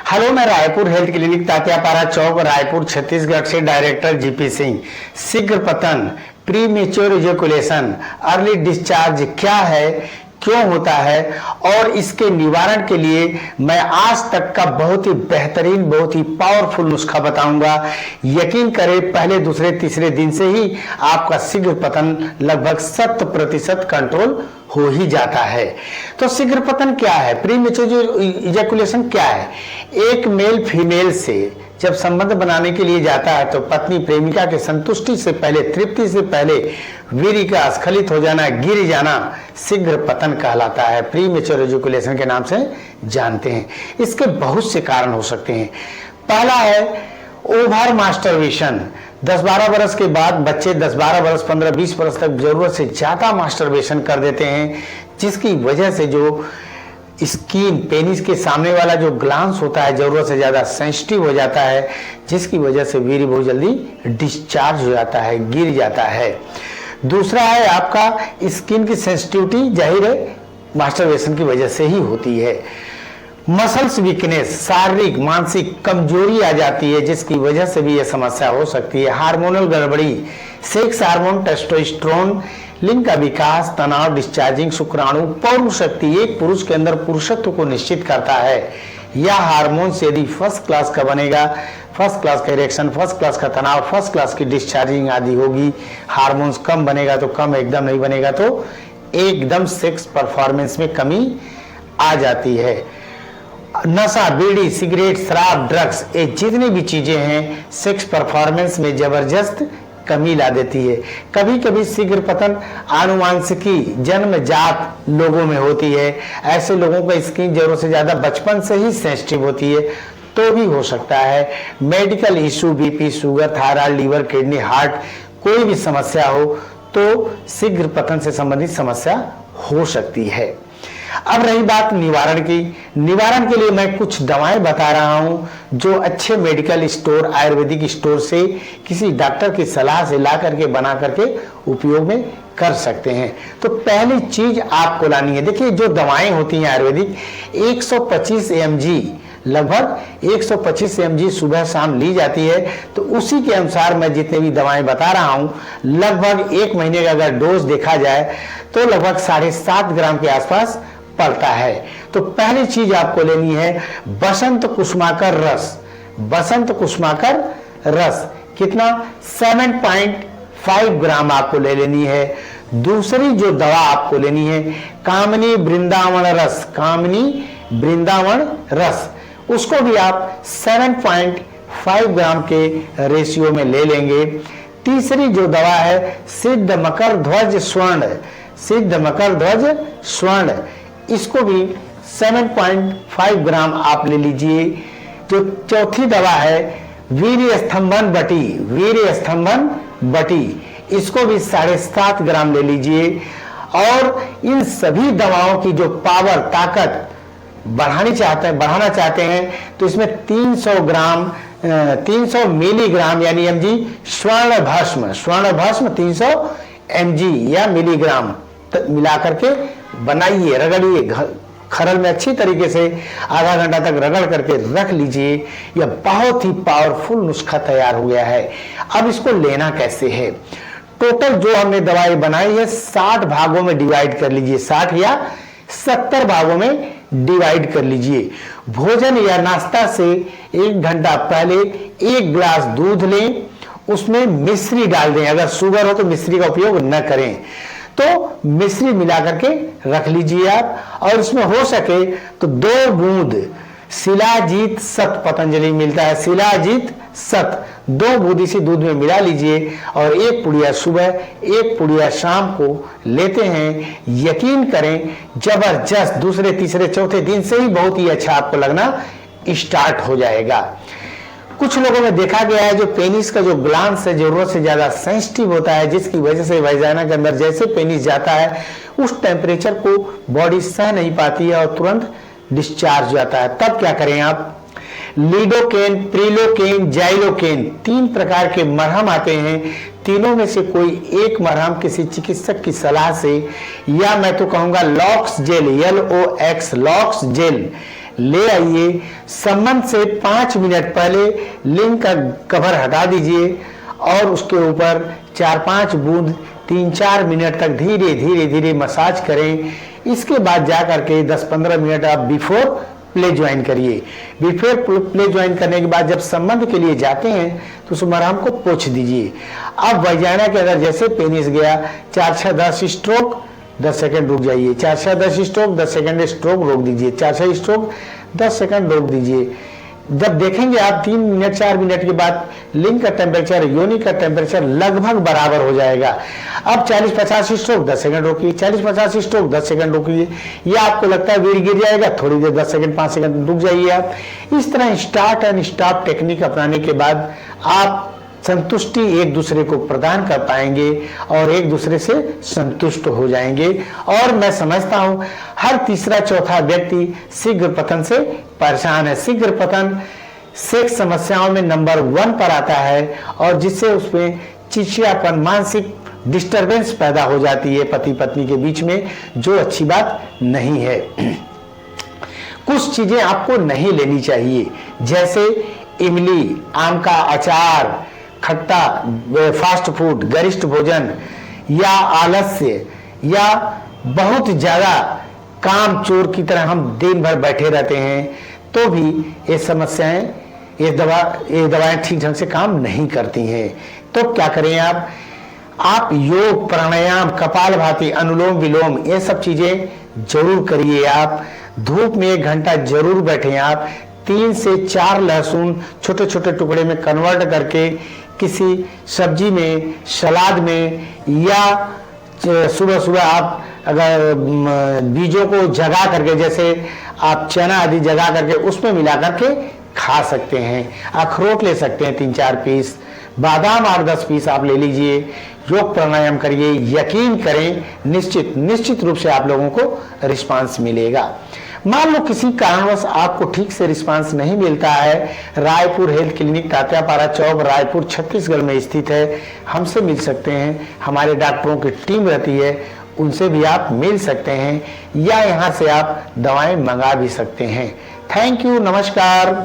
Hello, मैं Raipur health clinic Tatyapara चौक रायपुर छत्तीसगढ़ से director GP Singh. शीघ्र पतन, pre mature ejaculation, early discharge क्या है, क्यों होता है और इसके निवारण के लिए मैं आज तक का बहुत ही बेहतरीन, बहुत ही पावरफुल नुस्खा बताऊंगा। यकीन करें, पहले दूसरे तीसरे दिन से ही आपका शीघ्र पतन लगभग 100% कंट्रोल हो ही जाता है। तो शीघ्र पतन क्या है, प्री मेच्योर इजैकुलेशन क्या है? एक मेल फीमेल से जब संबंध बनाने के लिए जाता है तो पत्नी प्रेमिका के संतुष्टि से पहले, तृप्ति से पहले वीर्य का स्खलित हो जाना, गिर जाना शीघ्र पतन कहलाता है। प्री मेच्योर इजैकुलेशन के नाम से जानते हैं। इसके बहुत से कारण हो सकते हैं। पहला है ओवर मास्टरबेशन। 10-12 वर्ष के बाद बच्चे 10-12 वर्ष, 15-20 वर्ष तक जरूरत से ज्यादा मास्टरबेशन कर देते हैं, जिसकी वजह से जो स्किन, पेनिस के सामने वाला जो ग्लांस होता है जरूरत से ज्यादा सेंसिटिव हो जाता है, जिसकी वजह से वीर्य बहुत जल्दी डिस्चार्ज हो जाता है, गिर जाता है। दूसरा है आपका स्किन की सेंसिटिविटी, जाहिर है मास्टरबेशन की वजह से ही होती है। मसल्स वीकनेस, शारीरिक मानसिक कमजोरी आ जाती है, जिसकी वजह से भी यह समस्या हो सकती है। हार्मोनल गड़बड़ी, सेक्स हार्मोन, टेस्टोस्टेरोन, लिंग का विकास, तनाव, डिस्चार्जिंग शुक्राणु, पौरुष शक्ति, एक पुरुष के अंदर पुरुषत्व को निश्चित करता है। यह हार्मोन से यदि फर्स्ट क्लास का बनेगा, फर्स्ट क्लास का इरेक्शन, फर्स्ट क्लास का तनाव, फर्स्ट क्लास की डिस्चार्जिंग आदि होगी। हार्मोन्स कम बनेगा तो कम, एकदम नहीं बनेगा तो एकदम सेक्स परफॉर्मेंस में कमी आ जाती है। नशा, बीड़ी, सिगरेट, शराब, ड्रग्स, ये जितनी भी चीजें हैं सेक्स परफॉर्मेंस में जबरदस्त कमी ला देती है। कभी कभी शीघ्र पतन आनुवांशिकी, जन्मजात लोगों में होती है। ऐसे लोगों का स्किन जरूरत से ज्यादा बचपन से ही सेंसिटिव होती है, तो भी हो सकता है। Medical issue, BP, sugar, thyroid, liver, kidney, heart, कोई भी समस्या हो तो शीघ्र पतन से संबंधित समस्या हो सकती है। अब रही बात निवारण की। निवारण के लिए मैं कुछ दवाएं बता रहा हूं जो अच्छे मेडिकल स्टोर, आयुर्वेदिक स्टोर से किसी डॉक्टर की सलाह से ला करके बना करके उपयोग में कर सकते हैं। तो पहली चीज आपको लानी है, देखिए जो दवाएं होती हैं आयुर्वेदिक, 125 mg, लगभग 125 mg सुबह शाम ली जाती है। तो उसी के अनुसार मैं जितने भी दवाएं बता रहा हूं, लगभग 1 महीने का अगर डोज देखा जाए तो लगभग 7.5 ग्राम के आसपास पड़ता है। तो पहली चीज आपको लेनी है बसंत कुसुमाकर रस। बसंत कुसुमाकर रस कितना, 7.5 ग्राम आपको ले लेनी है। दूसरी जो दवा आपको लेनी है कामनी वृंदावन रस। कामनी वृंदावन रस, उसको भी आप 7.5 ग्राम के रेशियो में ले लेंगे। तीसरी जो दवा है सिद्ध मकर ध्वज स्वर्ण। सिद्ध मकर ध्वज स्वर्ण, इसको भी 7.5 ग्राम आप ले लीजिए। जो चौथी दवा है वीर्य स्तंभन बटी। वीर्य स्तंभन बटी, इसको भी 7.5 ग्राम ले लीजिए। और इन सभी दवाओं की जो पावर, ताकत बढ़ाना चाहते हैं तो इसमें 300 मिलीग्राम यानी mg स्वर्ण भस्म, 300 mg या मिलीग्राम मिला करके बनाइए, रगड़िए, खरल में अच्छी तरीके से आधा घंटा तक रगड़ करके रख लीजिए। यह बहुत ही पावरफुल नुस्खा तैयार हो गया है। अब इसको लेना कैसे है? टोटल जो हमने दवाई बनाई है 60 भागों में डिवाइड कर लीजिए, 60 या 70 भागों में डिवाइड कर लीजिए। भोजन या नाश्ता से 1 घंटा पहले 1 गिलास दूध लें, उसमें मिश्री डाल दें। अगर शुगर हो तो मिश्री का उपयोग न करें, तो मिश्री मिला करके रख लीजिए आप। और इसमें हो सके तो 2 बूंद शिलाजीत सत, पतंजलि मिलता है शिलाजीत सत, 2 बूंद इसी दूध में मिला लीजिए और 1 पुड़िया सुबह, 1 पुड़िया शाम को लेते हैं। यकीन करें जबरदस्त, दूसरे तीसरे चौथे दिन से ही बहुत ही अच्छा आपको लगना स्टार्ट हो जाएगा। कुछ लोगों में देखा गया है जो पेनिस का जो ग्लांस है जरूरत से ज्यादा सेंसिटिव होता है, जिसकी वजह से वाजाना के अंदर जैसे पेनिस जाता है उस टेम्परेचर को बॉडी सह नहीं पाती है और तुरंत डिस्चार्ज जाता है। तब क्या करें आप? लीडोकेन, प्रिलोकेन, जाइलोकेन, 3 प्रकार के मरहम आते हैं। तीनों में से कोई एक मरहम किसी चिकित्सक की सलाह से, या मैं तो कहूंगा lox gel, LOX lox gel, ले आइए। संबंध से 5 मिनट पहले लिंग का कवर हटा दीजिए और उसके ऊपर 4-5 बूंद 3-4 मिनट तक धीरे धीरे धीरे मसाज करें। इसके बाद जा करके 10-15 मिनट आप बिफोर प्ले ज्वाइन करिए। बिफोर प्ले ज्वाइन करने के बाद जब संबंध के लिए जाते हैं तो उस मरहम को पोंछ दीजिए। अब वजाइना के अगर जैसे पेनिस गया 4-6-10 स्ट्रोक 10 सेकंड रुक जाइए, 4-6-10 स्ट्रोक 10 सेकंड स्ट्रोक रोक दीजिए, 4-6 स्ट्रोक 10 सेकंड रोक दीजिए। जब देखेंगे आप 3 मिनट 4 मिनट के बाद लिंग का टेम्परेचर योनि का टेम्परेचर लगभग बराबर हो जाएगा। अब 40-50 स्ट्रोक 10 सेकंड रोकिए, 40-50 स्ट्रोक 10 सेकंड रोकिए। या आपको लगता है वेट गिर जाएगा, थोड़ी देर 10 सेकंड 5 सेकंड रुक जाइए आप। इस तरह स्टार्ट एंड स्टॉप टेक्निक अपनाने के बाद आप संतुष्टि एक दूसरे को प्रदान कर पाएंगे और एक दूसरे से संतुष्ट हो जाएंगे। और मैं समझता हूं हर तीसरा चौथा व्यक्ति शीघ्र पतन से परेशान है। शीघ्र पतन सेक्स समस्याओं में नंबर 1 पर आता है और जिससे उसमें चिड़चिड़ापन मानसिक डिस्टरबेंस पैदा हो जाती है पति पत्नी के बीच में, जो अच्छी बात नहीं है। कुछ चीजें आपको नहीं लेनी चाहिए जैसे इमली, आम का अचार, खट्टा, फास्ट फूड, गरिष्ठ भोजन या आलस्य या बहुत ज्यादा काम चोर की तरह हम दिन भर बैठे रहते हैं तो भी ये समस्याएं ये दवाएं ठीक ढंग से काम नहीं करती हैं। तो क्या करें आप योग, प्राणायाम, कपालभाति, अनुलोम विलोम ये सब चीजें जरूर करिए। आप धूप में 1 घंटा जरूर बैठें। आप 3 से 4 लहसुन छोटे छोटे टुकड़े में कन्वर्ट करके किसी सब्जी में, सलाद में या सुबह सुबह आप अगर बीजों को जगा करके जैसे आप चना आदि जगा करके उसमें मिला करके खा सकते हैं। अखरोट ले सकते हैं 3-4 पीस, बादाम 8-10 पीस आप ले लीजिए। योग प्राणायाम करिए, यकीन करें निश्चित रूप से आप लोगों को रिस्पांस मिलेगा। मान लो किसी कारणवश आपको ठीक से रिस्पांस नहीं मिलता है, रायपुर हेल्थ क्लिनिक तात्यापारा चौक रायपुर छत्तीसगढ़ में स्थित है। हमसे मिल सकते हैं, हमारे डॉक्टरों की टीम रहती है, उनसे भी आप मिल सकते हैं या यहाँ से आप दवाएं मंगा भी सकते हैं। थैंक यू, नमस्कार।